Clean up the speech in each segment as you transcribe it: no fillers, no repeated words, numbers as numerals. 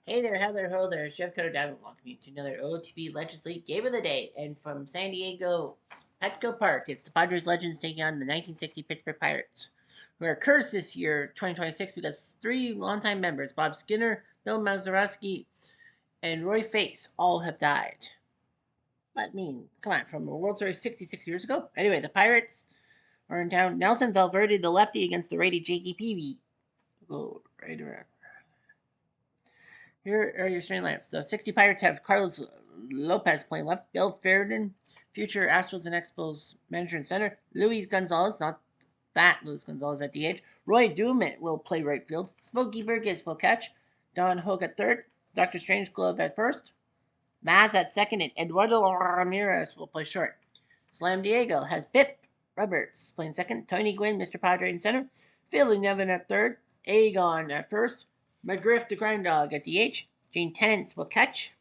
Hey there, Heather, ho there. Chef Cutter Diamond welcoming you to another OTP Legends League Game of the Day. And from San Diego, Petco Park, it's the Padres Legends taking on the 1960 Pittsburgh Pirates, who are cursed this year, 2026, because three longtime members, Bob Skinner, Bill Mazeroski, and Roy Face, all have died. But I mean, come on, from a World Series 66 years ago? Anyway, the Pirates are in town. Nelson Valverde, the lefty, against the righty Jakey Peavy. Go right around. Here are your starting lineups. The 60 Pirates have Carlos Lopez playing left, Bill Ferdinand, future Astros and Expos manager and center, Luis Gonzalez, not that Luis Gonzalez at DH, Roy Dumit will play right field, Smokey Burgess will catch, Don Hogue at third, Dr. Strangeglove at first, Maz at second, and Eduardo Ramirez will play short. Slam Diego has Pip Roberts playing second, Tony Gwynn, Mr. Padre in center, Philly Nevin at third, Aegon at first, McGriff the Grind Dog at DH, Gene Tennants will catch,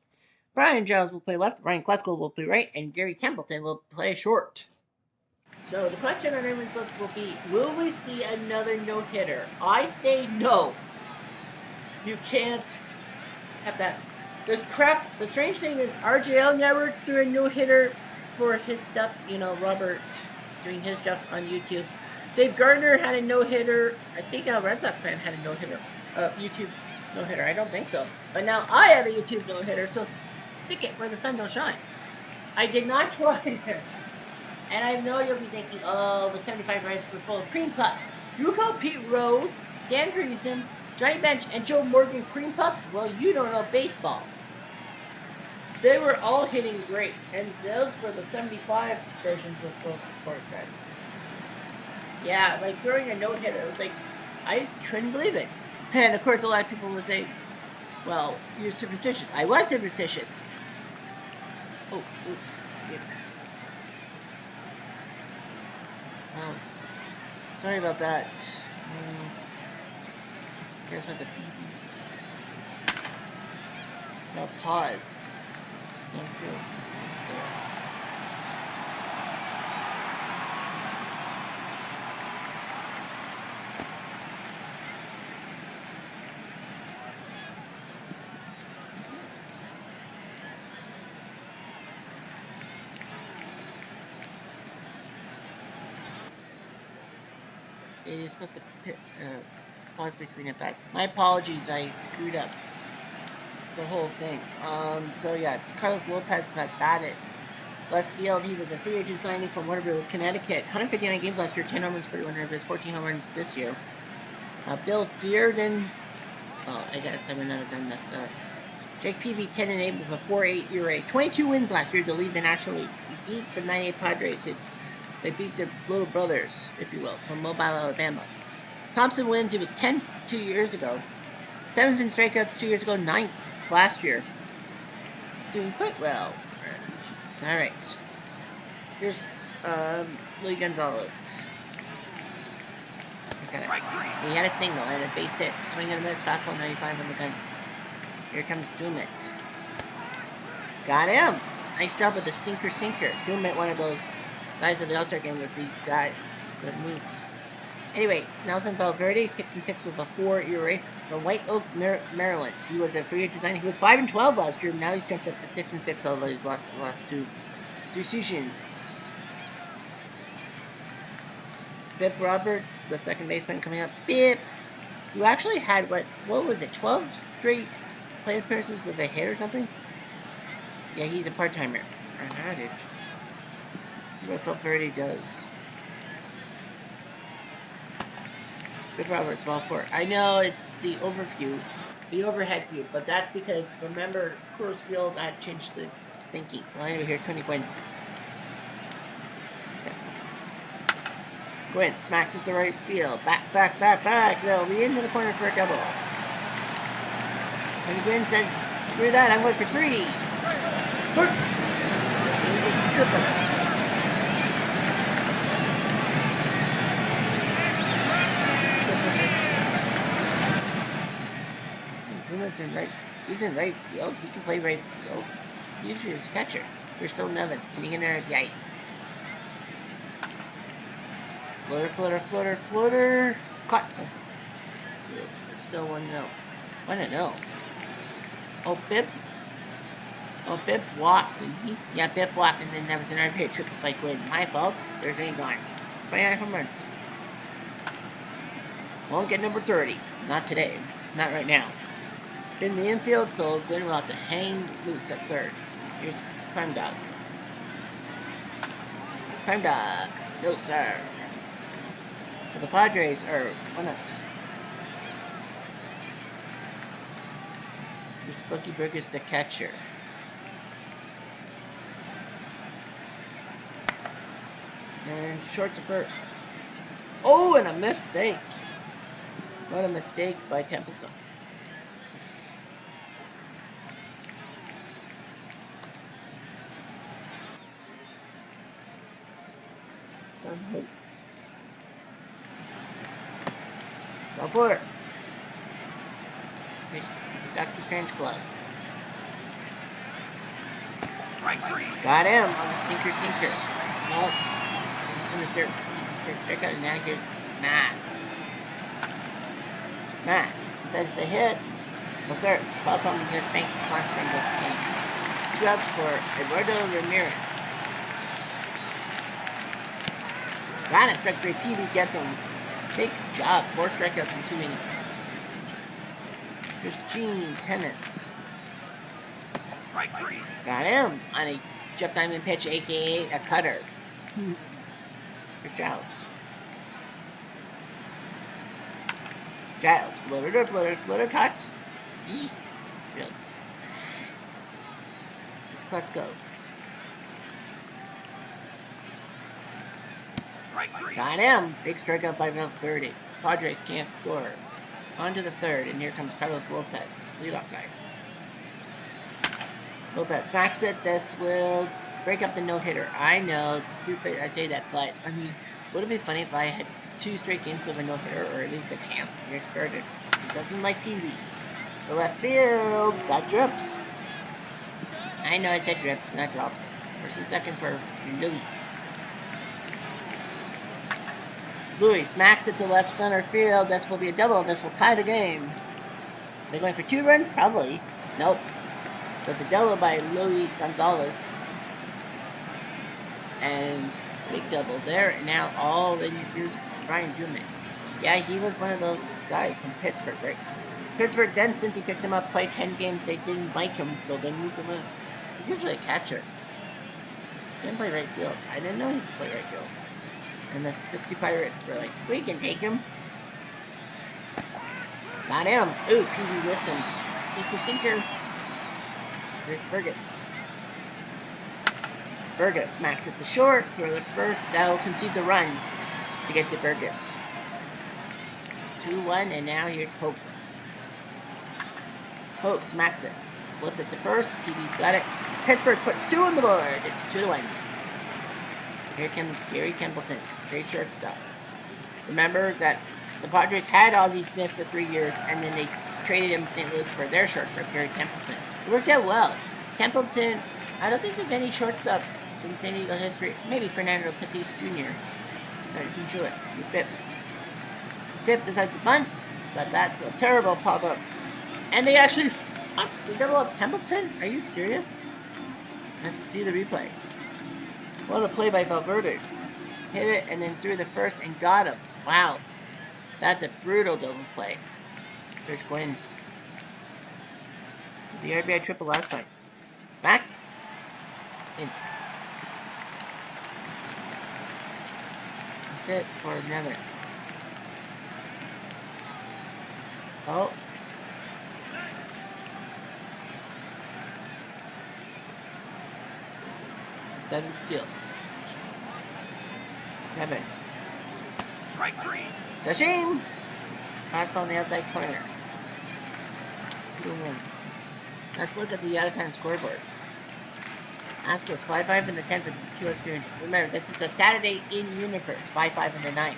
Brian Giles will play left, Ryan Klesko will play right, and Gary Templeton will play short. So the question on everyone's lips will be, will we see another no-hitter? I say no. You can't have that. The strange thing is RJL never threw a no-hitter for his stuff, Robert doing his stuff on YouTube. Dave Gardner had a no-hitter. I think a Red Sox fan had a no-hitter. YouTube no-hitter. I don't think so. But now I have a YouTube no-hitter, so stick it where the sun don't shine. I did not try it. And I know you'll be thinking, oh, the 75 Reds were full of cream puffs. You call Pete Rose, Dan Dreesen, Johnny Bench, and Joe Morgan cream puffs? Well, you don't know baseball. They were all hitting great, and those were the 75 versions of those sport guys. Yeah, like throwing a no-hitter, it was like, I couldn't believe it. And of course, a lot of people will say, well, you're superstitious. I was superstitious. Oh, oops, skip. Sorry about that. Here's what the BB. Now pause. Don't feel. You're supposed to pause between at-bats. My apologies, I screwed up the whole thing. So yeah, Carlos Lopez got batted left field. He was a free agent signing from Waterville, Connecticut. 159 games last year, 10 home runs, 41 RBIs, 14 home runs this year. Bill Fearden. Oh, I guess I would not have done this. Jake Peavy, 10-8 with a 4.8 ERA. 22 wins last year to lead the National League. He beat the 98 Padres. They beat their little brothers, if you will, from Mobile, Alabama. Thompson wins. He was 10 2 years ago. 7th in strikeouts 2 years ago. 9th last year. Doing quite well. All right. Here's Luis Gonzalez. He had a single and a base hit. Swing and a miss. Fastball 95 on the gun. Here comes Dumit. Got him. Nice job with the stinker sinker. Dumit, one of those guys at the All-Star game with the guy that moves. Anyway, Nelson Valverde, 6-6 with a 4 ERA from White Oak, Maryland. He was a free agent signing. He was 5-12 last year. Now he's jumped up to 6-6 all of his last two seasons. Bip Roberts, the second baseman coming up. Bip, who actually had what was it? 12 straight plate appearances with a hit or something. Yeah, he's a part-timer. What Valverde does. Good Roberts, ball 4. I know it's the overhead view, but that's because, remember, Coors Field, I had changed the thinking. Well, anyway, here's Tony Gwynn. Okay. Gwynn smacks at the right field. Back. They'll be into the corner for a double. Tony Gwynn says, screw that, I'm going for 3. Triple. He's in right field. He can play right field. Usually he's a catcher. Here's Phil Nevin. Can he get an RBI? Floater. Caught. It's still 1-0. 1-0. Oh, Bip. Oh, Bip walked. Yeah, Bip walked, and then there was an RPA triple by Quinn. My fault. There's A gone. 29 home runs. Won't get number 30. Not today. Not right now. In the infield, so Glenn will have to hang loose at third. Here's Crime Dog. Crime Dog. No, sir. So the Padres are 1 up. Here's Bucky Burgess, the catcher. And short to first. Oh, and a mistake. What a mistake by Templeton. Go for it. Here's Dr. Strange glove. Got him on the sinker. Nope. In the third strikeout, and now here's Mass. Says it's a hit. No, sir. Welcome to US Bank sponsoring this game. 2 outs for Eduardo Ramirez. Got it. Strike 3. PB gets him. Big job. 4 strikeouts in 2 innings. Here's Gene Tennant. Got him on a Jeff Diamond pitch, aka a cutter. Here's Giles. Floater, cut. Yes. Drilled. Let's go. Got him. Big strikeout by about 30. Padres can't score. On to the third, and here comes Carlos Lopez, leadoff guy. Lopez smacks it. This will break up the no-hitter. I know, it's stupid I say that, but, I mean, would it be funny if I had 2 straight games with a no-hitter, or at least a chance to get started? He doesn't like Pee-wee. The left field, that drips. I know I said drips, not drops. First and second for Louis. Louis smacks it to left center field. This will be a double. This will tie the game. They're going for 2 runs? Probably. Nope. But the double by Louis Gonzalez. And big double there. And now all in Brian Duman. Yeah, he was one of those guys from Pittsburgh, right? Pittsburgh then, since he picked him up, played 10 games. They didn't like him, so they moved him in. He's usually a catcher. He didn't play right field. I didn't know he could play right field. And the 60 Pirates were like, we can take him. Got him. Ooh, PB with him. Sinker. Burgess smacks it to short. Throw the first. That'll concede the run to get to Burgess. 2-1, and now here's Hope. Hope smacks it. Flip it to first. PB's got it. Pittsburgh puts 2 on the board. It's 2-1. Here comes Gary Templeton. Great shortstop. Remember that the Padres had Ozzie Smith for 3 years, and then they traded him to St. Louis for their shortstop, Gary Templeton. It worked out well. Templeton, I don't think there's any shortstop in San Diego history. Maybe Fernando Tatis Jr. You can show it. Here's Pip. Pip decides to bunt, but that's a terrible pop-up. And they actually, what? They double up Templeton? Are you serious? Let's see the replay. What a play by Valverde. Hit it and then threw the first and got him. Wow. That's a brutal double play. There's Quinn. The RBI triple last time. Back. In. That's it for Nevin. Oh. Seven steal. Nevin. Strike 3. Sashim! Fastball on the outside corner. 2-1. Let's look at the out-of-time scoreboard. Astros 5-5 in the 10th with 2 extra. Remember, this is a Saturday in universe. 5-5 in the 9th.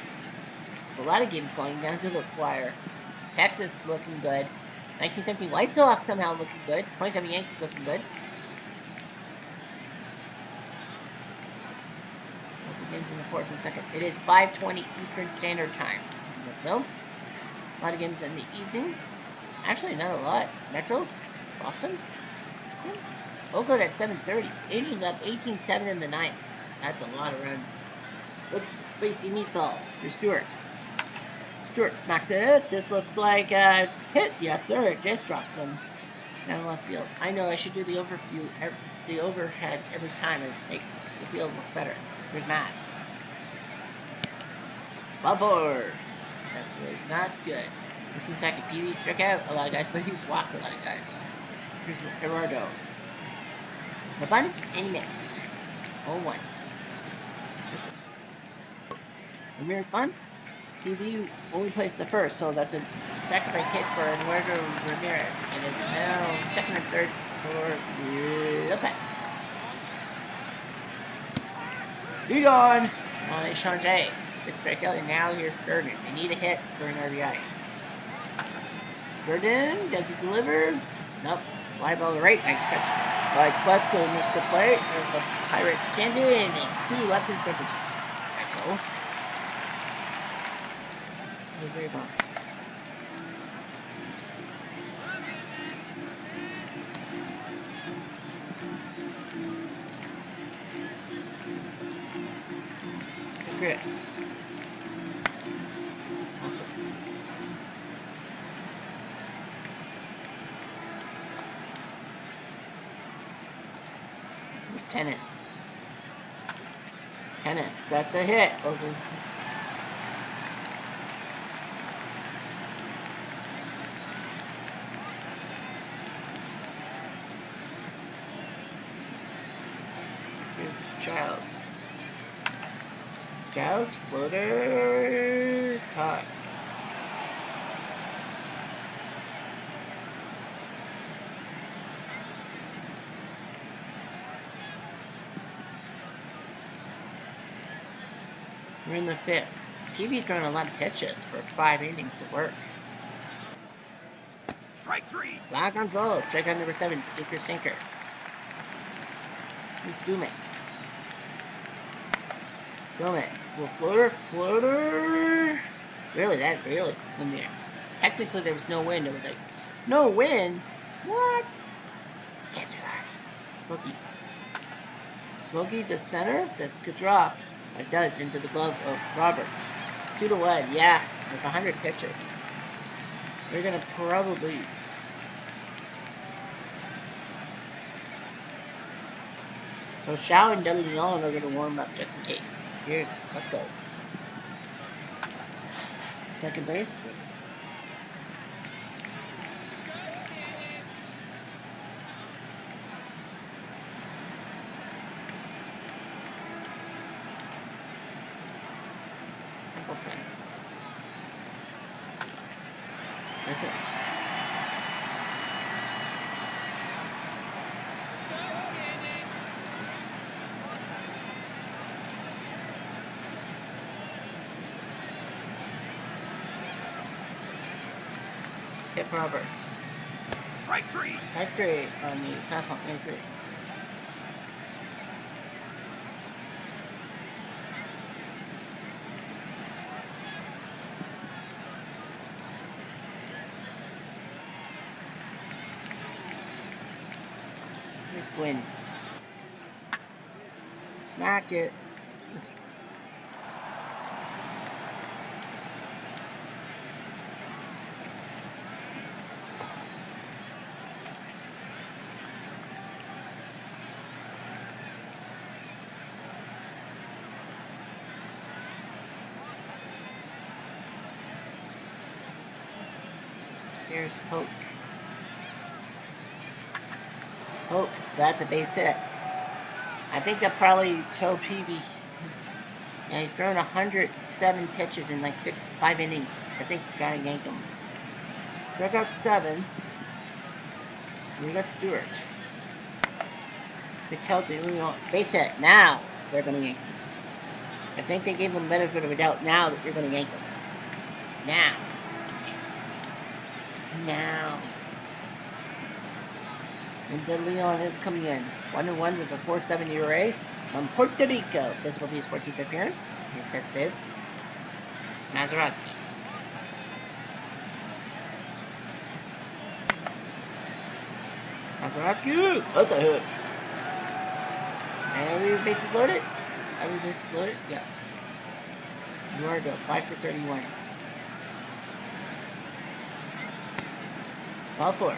A lot of games going down to the wire. Texas looking good. 1917 White Sox somehow looking good. 27 Yankees looking good. Games in the 4th and 2nd. It is 5:20 Eastern Standard Time. You must know. A lot of games in the evening. Actually, not a lot. Metros. Boston? Oakland at 7:30. Angels up 18-7 in the ninth. That's a lot of runs. Looks spacey meatball. Here's Stewart. Stewart smacks it. This looks like a hit. Yes, sir. It just drops him down left field. I know I should do the overhead every time. It makes the field look better. Here's Max. Ball four. That was not good. First and second. Peavy struck out a lot of guys, but he's walked a lot of guys. Here's Gerardo. The bunt, and he missed. 0-1. Ramirez bunts. PB only placed the first, so that's a sacrifice hit for Eduardo Ramirez. And it's now second and third for Lopez. Be gone! On a Changé. 6 strikeout, and now here's Jordan. They need a hit for an RBI. Jordan, does he deliver? Nope. Fly ball to right, nice catch. But Flesko makes the play, and the Pirates can't do anything. 2 left-hand pitches. Echo. Very fun. Great. Here's Tenants. Tenants, that's a hit over. Giles. Giles, floater, caught. We're in the 5th. PB's throwing a lot of pitches for 5 innings of work. Strike 3. Black Gonzalez, strikeout number 7, stinker sinker. Who's Dumet? Dumet. Well, floater. Really, in there. Technically, there was no wind. It was like, no wind? What? Can't do that. Smokey to center. This could drop. It does into the glove of Roberts. 2-1. Yeah, with 100 pitches. They're gonna probably. So Shao and De Leon are going to warm up just in case. Let's go. Second base. Templeton. That's it. Hit Roberts. Strike 3. Strike 3 on the pass on injury. Here's Gwynn. Smack it. Here's Hope. Hope, that's a base hit. I think they'll probably tell Peavy. Yeah, he's thrown 107 pitches in like 5 innings. I think you gotta yank him. Struck out 7. We got Stewart. They tell Leon, base hit. Now they're gonna yank him. I think they gave him benefit of a doubt now that you're gonna yank him. Now. And De Leon is coming in. 1-1 with a 4.7 ERA from Puerto Rico. This will be his 14th appearance. He's got saved. Mazeroski. Masarescu! That's a hit. Every bases loaded? Every bases loaded? Yeah. You are go. 5 for 31. Ball 4.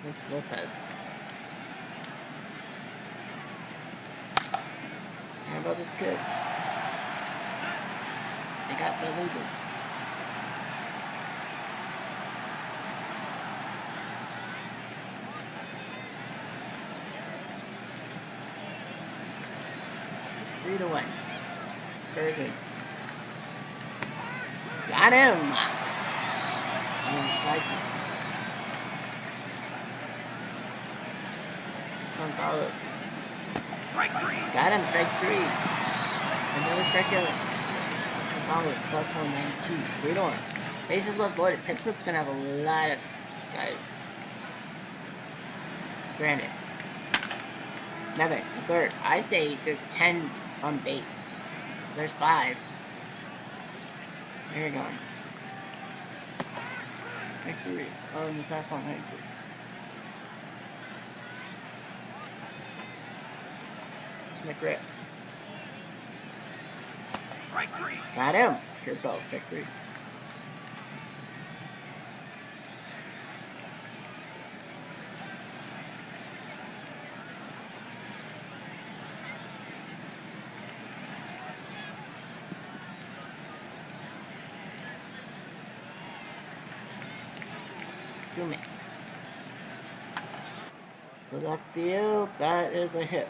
Nick Lopez. How about this kid? They got the leader. Three to 1. Very good. Got him! Gonzalez. Strike 3. Got him, strike 3. Another strikeout. Gonzalez, plus 192. 3 to 1. Bases left loaded. Pittsburgh's gonna have a lot of guys stranded. Nevin to third. I say there's 10 on base. There's 5. There you go. Strike 3. Oh, and the fastball 93. McRib. Strike 3. Got him. Curveball, strike 3. Dume. To left field. That is a hit.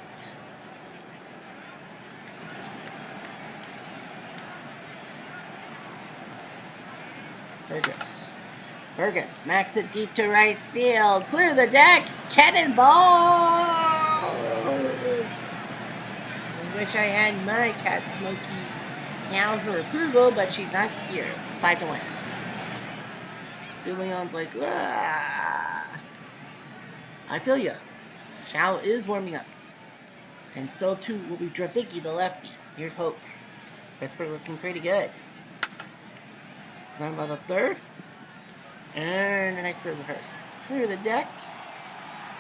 Burgess smacks it deep to right field. Clear the deck. Cannonball! I wish I had my cat Smokey now her approval, but she's not here. It's 5 to 1. DeLeon's like, ah. I feel ya. Shao is warming up. And so too will be Dravicki, the lefty. Here's hope. Pittsburgh looking pretty good. Run by the third. And a nice throw to the first. Clear the deck.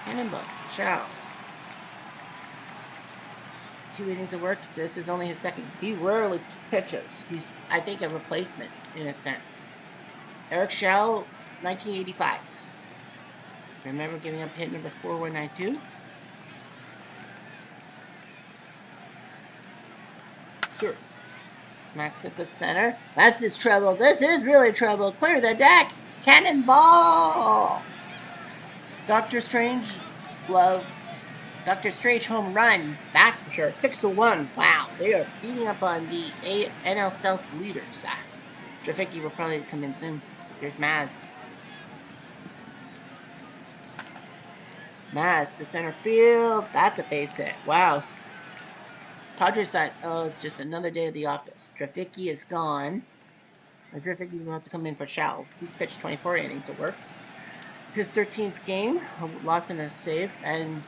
Cannonball. Shao. 2 innings of work. This is only his second. He rarely pitches. He's, I think, a replacement in a sense. Eric Shao, 1985. Remember giving up hit number 4192? Sure. Smacks at the center. That's his trouble. This is really trouble. Clear the deck. Cannonball. Dr. Strange glove. Dr. Strange home run. That's for sure. 6 to 1. Wow. They are beating up on the NL South leaders. Dravicki will probably come in soon. Here's Maz. Maz to center field. That's a base hit. Wow. Padres thought, oh, it's just another day of the office. Dravicki is gone. Dravicki will have to come in for Shao. He's pitched 24 innings of work. His 13th game, a loss and a save, and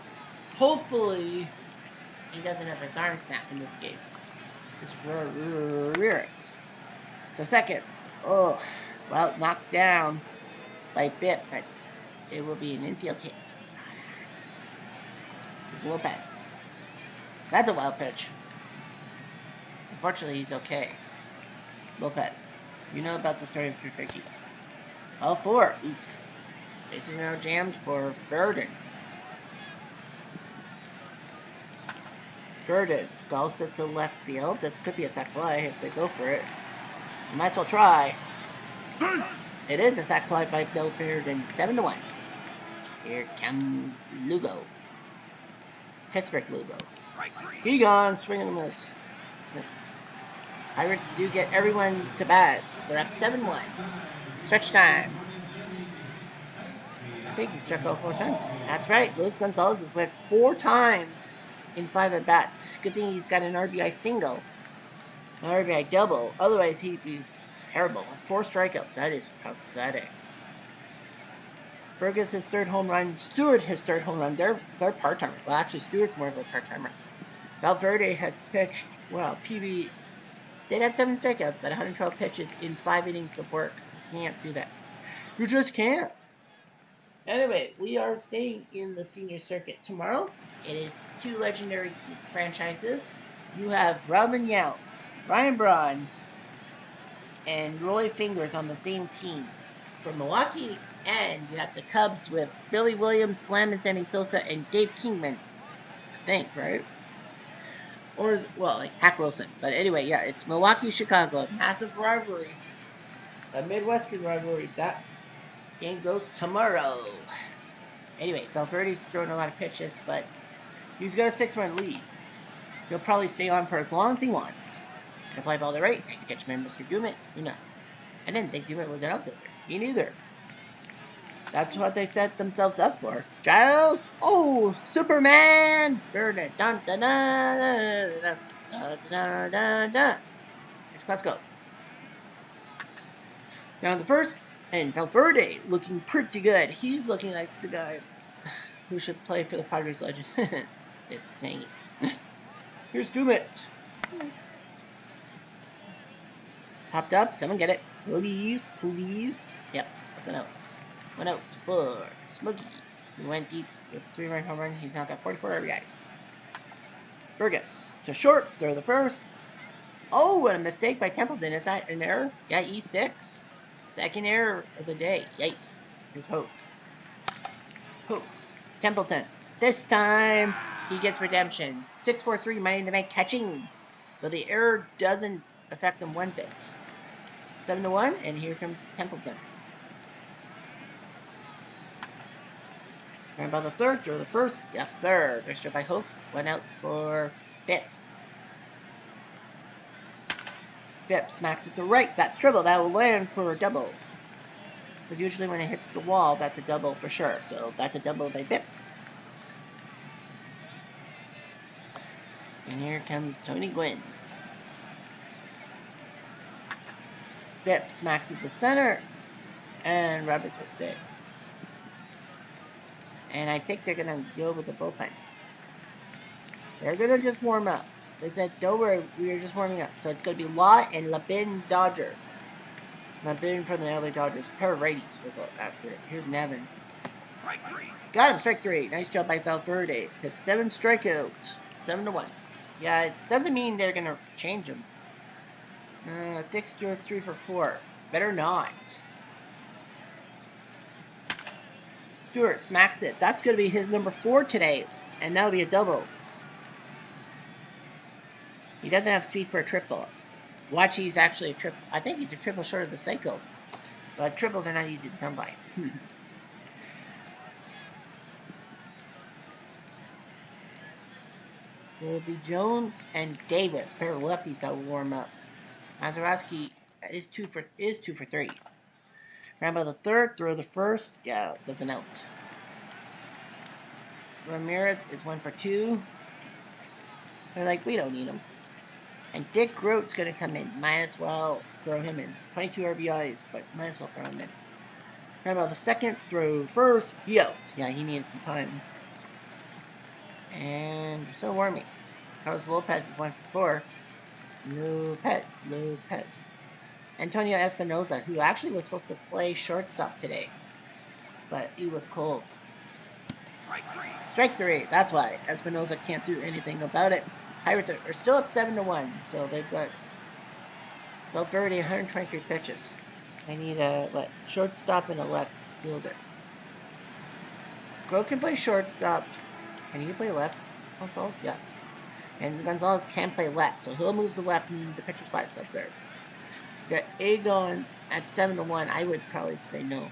hopefully he doesn't have his arm snapped in this game. It's Ramirez. So second, oh, well, knocked down by a bit, but it will be an infield hit. It's Lopez. That's a wild pitch. Unfortunately, he's okay. Lopez. You know about the story of Dravicki. All 4. Oof. Bases now jammed for Verdon. Verdon golfs it to left field. This could be a sac fly if they go for it. You might as well try. It is a sac fly by Bill Verdon. 7 to 1. Here comes Lugo. Pittsburgh Lugo. He gone. Swing and a miss. It's missed. Pirates do get everyone to bat. They're up 7-1. Stretch time. I think he struck out 4 times. That's right. Luis Gonzalez has went 4 times in 5 at bats. Good thing he's got an RBI single, an RBI double. Otherwise, he'd be terrible. 4 strikeouts. That is pathetic. Fergus his third home run. Stewart his third home run. They're part-timers. Well, actually, Stewart's more of a part-timer. Valverde has pitched, well, PB did have 7 strikeouts, but 112 pitches in 5 innings of work. You can't do that. You just can't. Anyway, we are staying in the senior circuit tomorrow. It is 2 legendary franchises. You have Robin Yount, Ryan Braun, and Roy Fingers on the same team for Milwaukee, and you have the Cubs with Billy Williams, Slam and Sammy Sosa, and Dave Kingman. I think, right? Or well, like Hack Wilson. But anyway, yeah, it's Milwaukee, Chicago, massive rivalry, a Midwestern rivalry. That game goes tomorrow. Anyway, Valverde's throwing a lot of pitches, but he's got a 6-run lead. He'll probably stay on for as long as he wants. And a fly ball to right. Nice catch, man, Mr. Dumit. You know, I didn't think Dumit was an outfielder. Me neither. That's what they set themselves up for. Giles! Oh! Superman! Dun dun dun dun dun dun dun dun. Let's go. Down the first, and Valverde looking pretty good. He's looking like the guy who should play for the Padres legend. Just saying. Here's Dumit. Popped up. Someone get it. Please, please. Yep, that's an out. 1 out for Smokey. He went deep with 3-run home run. He's now got 44 RBIs. Fergus to short. Throw the first. Oh, what a mistake by Templeton. Is that an error? Yeah, E6. Second error of the day. Yikes. Here's Hoke. Hoke. Templeton. This time, he gets redemption. 6-4-3, money in the bank catching. So the error doesn't affect him one bit. 7-1, and here comes Templeton. Right about the third, throw the first. Yes, sir. Nice job by Hoke. 1 out for Bip. Bip smacks it to right. That's triple. That will land for a double. Because usually when it hits the wall, that's a double for sure. So that's a double by Bip. And here comes Tony Gwynn. Bip smacks it to center. And Roberts will stay. And I think they're going to go with the bullpen. They're going to just warm up. They said, don't worry, we are just warming up. So it's going to be Law and Labin Dodger. Labin from the LA Dodgers. A pair of righties will go after it. Here's Nevin. Strike 3. Got him, strike 3. Nice job by Valverde. His 7 strikeouts. 7-1. Yeah, it doesn't mean they're going to change him. Dick Stewart 3 for 4. Better not. Stewart smacks it. That's going to be his number 4 today. And that'll be a double. He doesn't have speed for a triple. Watch, he's actually a triple. I think he's a triple short of the cycle. But triples are not easy to come by. So it'll be Jones and Davis, pair of lefties that will warm up. Mazeroski is 2 for 3. Rambo the third, throw the first. Yeah, that's an out. Ramirez is 1 for 2. They're like, we don't need him. And Dick Grote's going to come in. Might as well throw him in. 22 RBIs, but might as well throw him in. Rambo the second, throw first. He out. Yeah, he needed some time. And we're still warming. Carlos Lopez is 1 for 4. Lopez. Antonio Espinosa, who actually was supposed to play shortstop today. But he was cold. Strike 3. Strike 3. That's why Espinosa can't do anything about it. Pirates are still up 7-1, so they've got Valverde 123 pitches. They need a shortstop and a left fielder. Grote can play shortstop. Can he play left? Gonzalez? Yes. And Gonzalez can play left, so he'll move to left and the pitcher spots up there. Got Agon at 7-1. I would probably say no.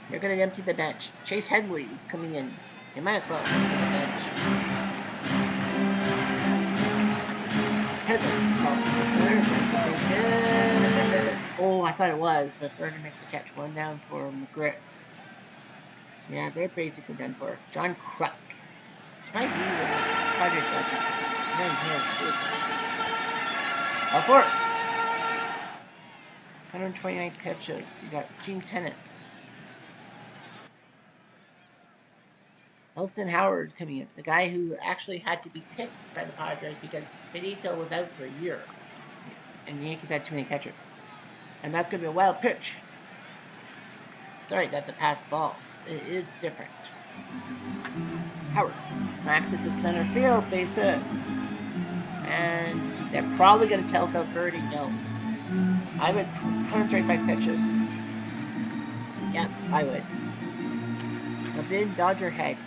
They're going to empty the bench. Chase Headley is coming in. They might as well empty the bench. Headley calls to the center. Sends the base hit. Oh, I thought it was, but Vernon makes the catch. 1 down for McGriff. Yeah, they're basically done for. John Kruk. Surprised he was a Padres legend. Then here, all 4. 129 pitches. You got Gene Tennant's. Elston Howard coming in, the guy who actually had to be picked by the Padres because Benito was out for a year, and the Yankees had too many catchers. And that's going to be a wild pitch. Sorry, that's a pass ball. It is different. Howard smacks it to center field, base hit. And they're probably going to tell Valverde no. I would 135 pitches. Yep, I would. A bin Dodger head,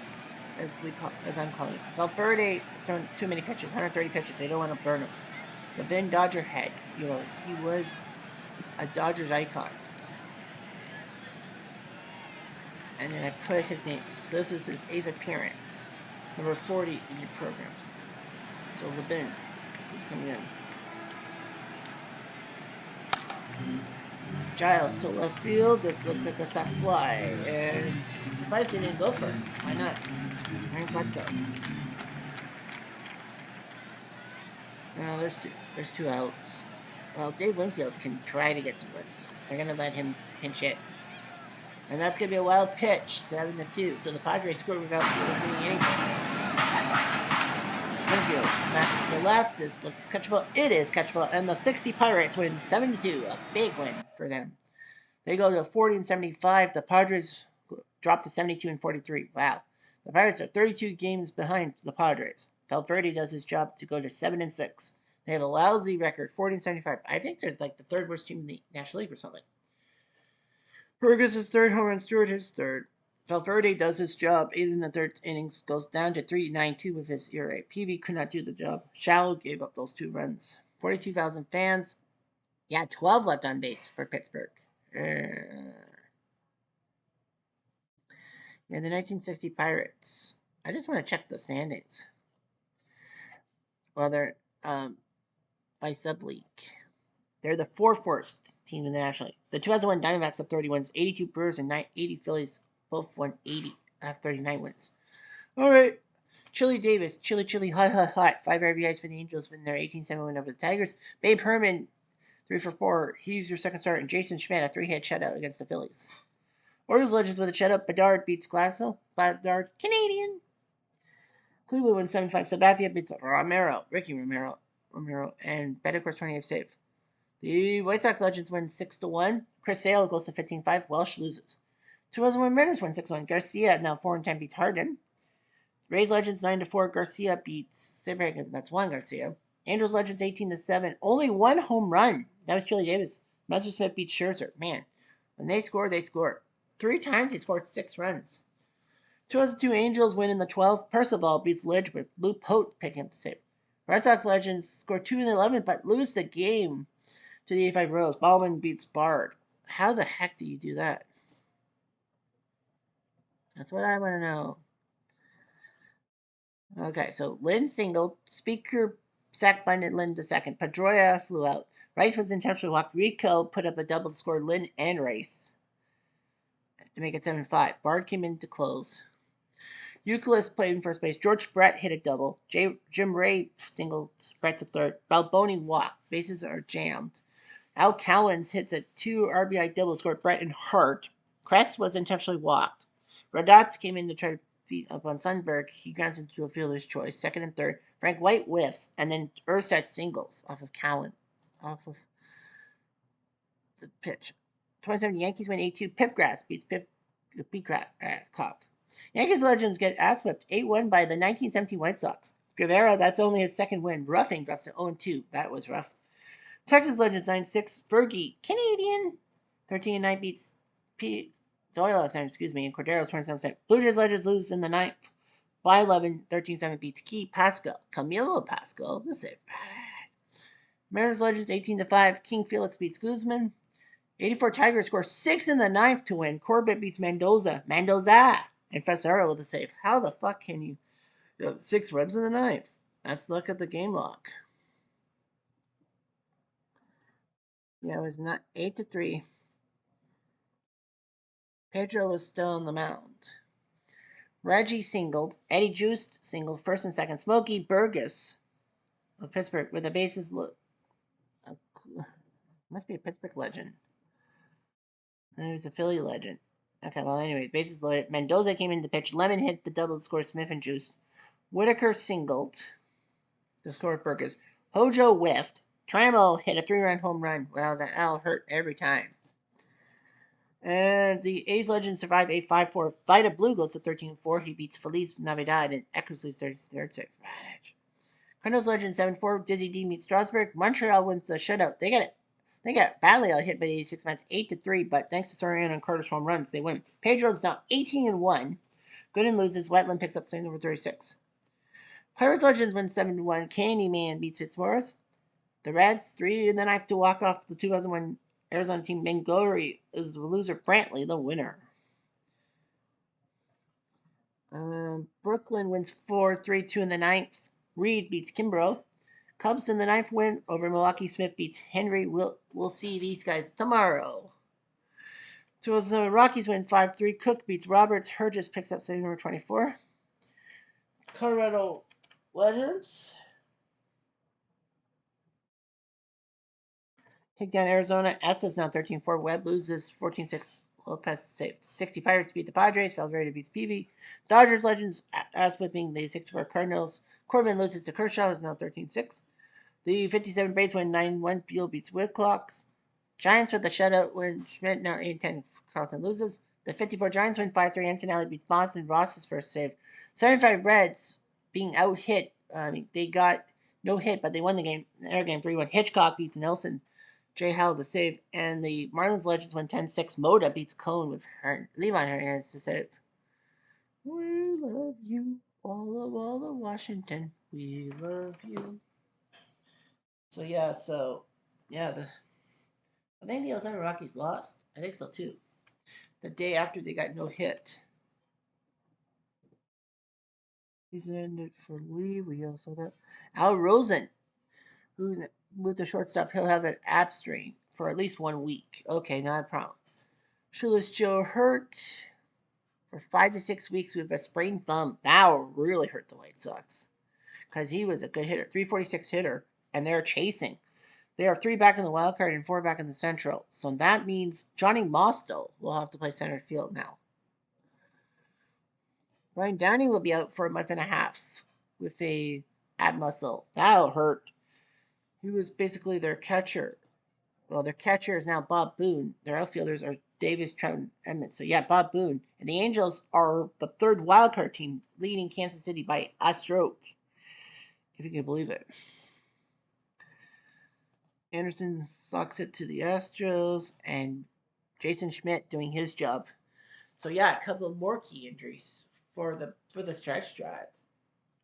as I'm calling it. Valverde is throwing too many pitches, 130 pitches. They don't want to burn him. The Vin Dodger head, he was a Dodgers icon. And then I put his name. This is his 8th appearance, number 40 in your program. So the bin is coming in. Giles to left field. This looks like a sac fly, and surprised he didn't go for it. Why not? Let's go. No, there's two outs. Well, Dave Winfield can try to get some runs. They're gonna let him pinch hit, and that's gonna be a wild pitch, 7-2. So the Padres scored without doing anything. Winfield smacks to the left. This looks catchable. It is catchable, and the 60 Pirates win 7-2. A big win for them. They go to 40-75. The Padres drop to 72-43. Wow. The Pirates are 32 games behind the Padres. Valverde does his job to go to 7-6. They have a lousy record, 40-75. I think they're like the third worst team in the National League or something. Burgess is third, home run Stewart is third. Valverde does his job. 8 in the third innings, goes down to 3.92 with his ERA. PV could not do the job. Shallow gave up those 2 runs. 42,000 fans. Yeah, 12 left on base for Pittsburgh. Yeah, the 1960 Pirates. I just want to check the standings. Well, they're by sub-league. They're the 4th worst team in the National League. The 2001 Diamondbacks have 30 wins. 82 Brewers and 80 Phillies both won 80. Have 39 wins. All right. Chili Davis. Chili, hot. 5 RBIs for the Angels win their 18-7 win over the Tigers. Babe Herman, 3 for 4. He's your second start. And Jason Schmidt, a 3-hit shutout against the Phillies. Orioles Legends with a shutout. Bedard beats Glasso. Bedard, Canadian. Cleveland wins 7-5. Sabathia beats Ricky Romero, and Betancourt's 28th save. The White Sox Legends win 6-1. Chris Sale goes to 15-5. Welsh loses. 2001 Mariners win 6-1. Garcia now 4-10 beats Harden. Rays Legends 9-4. Garcia beats Seberg. That's 1 Garcia. Angels Legends 18-7. Only 1 home run. That was Chili Davis. Messersmith beats Scherzer. Man, when they score, they score. 3 times he scored 6 runs. 2002 Angels win in the 12th. Percival beats Lidge with Lou Pote picking up the save. Red Sox Legends score 2 in the 11th, but lose the game to the 85 Royals. Ballman beats Bard. How the heck do you do that? That's what I want to know. Okay, so Lynn singled. Speaker sack bunted Lynn to second. Pedroia flew out. Rice was intentionally walked. Rico put up a double to score Lynn and Rice to make it 7-5. Bard came in to close. Euclid played in first base. George Brett hit a double. Jim Ray singled Brett to third. Balboni walked. Bases are jammed. Al Cowens hits a 2 RBI double, scored Brett and Hart. Kress was intentionally walked. Radatz came in to try to beat up on Sundberg. He grounds into a fielder's choice. Second and third. Frank White whiffs, and then Erstad singles off of Cowan. Off of the pitch. 27 Yankees win 8-2. Pipgrass beats Peacock. Yankees Legends get ass whipped 8-1 by the 1917 White Sox. Guevara, that's only his second win. Roughing drops to 0-2. That was rough. Texas Legends 9-6. Fergie, Canadian. 13-9 beats Doyle, and Cordero's 27-7. Blue Jays Legends lose in the 9th. By 11, 13-7 beats Key Pascal. Camilo Pascal. This is bad. Mariners Legends 18-5. King Felix beats Guzman. 84 Tigers score 6 in the 9th to win. Corbett beats Mendoza. And Fessaro with a save. How the fuck can you 6 runs in the 9th? Let's look at the game log. Yeah, it was not 8-3. Pedro was still on the mound. Reggie singled. Eddie Juiced singled first and second. Smokey Burgess of Pittsburgh with the bases. Must be a Pittsburgh legend. He was a Philly legend. Okay, well, anyway, bases loaded. Mendoza came in to pitch. Lemon hit the double to score. Smith and Juice. Whitaker singled to score Burgess. Hojo whiffed. Trammell hit a 3-run home run. Well, that L hurt every time. And the A's legend survived a 5-4. Vida Blue goes to 13-4. He beats Feliz Navidad and Eckersley's 33rd sixth. Cardinals legend 7-4. Dizzy D meets Strasburg. Montreal wins the shutout. They got badly out hit by the 86 Mets 8-3, but thanks to Soriano and Carter's home runs, they win. Pedro's now 18-1. Gooden loses. Wetland picks up second over 36. Pirates legends win 7-1. Candyman beats Fitzmaurice. The Reds 3 in the ninth to walk off the 2001 Arizona team. Bangori is the loser. Brantley the winner. Brooklyn wins 4-3-2 in the ninth. Reed beats Kimbrough. Cubs in the ninth win over Milwaukee. Smith beats Henry. We'll see these guys tomorrow. So the Rockies win 5-3. Cook beats Roberts. Hergis picks up second number 24. Colorado Legends take down Arizona. Estes now 13-4. Webb loses 14-6. Lopez saves. 60 Pirates beat the Padres. Valverde beats Peavy. Dodgers Legends ass whipping the 64 Cardinals. Corbin loses to Kershaw, who's now 13-6. The 57 Braves win 9-1. Beal beats Whitclocks. Giants with the shutout win. Schmidt now 8-10. Carlton loses. The 54 Giants win 5-3. Antonelli beats Boston. Ross's first save. 75 Reds being out hit. They got no hit, but they won the game. Their game 3-1. Hitchcock beats Nelson. Jay Howell to save. And the Marlins Legends win 10-6. Moda beats Cone with Levon Hernandez to save. We love you, all of Washington. We love you. So yeah, I think the 07 Rockies lost. I think so too. The day after they got no hit. Season ended for Lee. We all saw that. Al Rosen, who with the shortstop, he'll have an ab strain for at least 1 week. Okay, not a problem. Shoeless Joe hurt for 5 to 6 weeks with a sprained thumb. That will really hurt the White Sox because he was a good hitter, 346 hitter, and they're chasing. They are 3 back in the wild card and 4 back in the Central. So that means Johnny Mosto will have to play center field now. Ryan Downey will be out for a month and a half with a ab muscle. That'll hurt. He was basically their catcher. Well, their catcher is now Bob Boone. Their outfielders are Davis, Trout, and Edmonds. So yeah, Bob Boone. And the Angels are the 3rd wildcard team, leading Kansas City by a stroke, if you can believe it. Anderson sucks it to the Astros, and Jason Schmidt doing his job. So yeah, a couple of more key injuries for the stretch drive,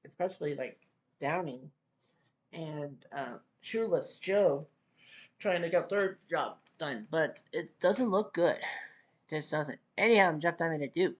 especially like Downing and Shoeless Joe trying to get their job done, but it doesn't look good. It just doesn't. Anyhow, I'm Jeff Diamond at Duke.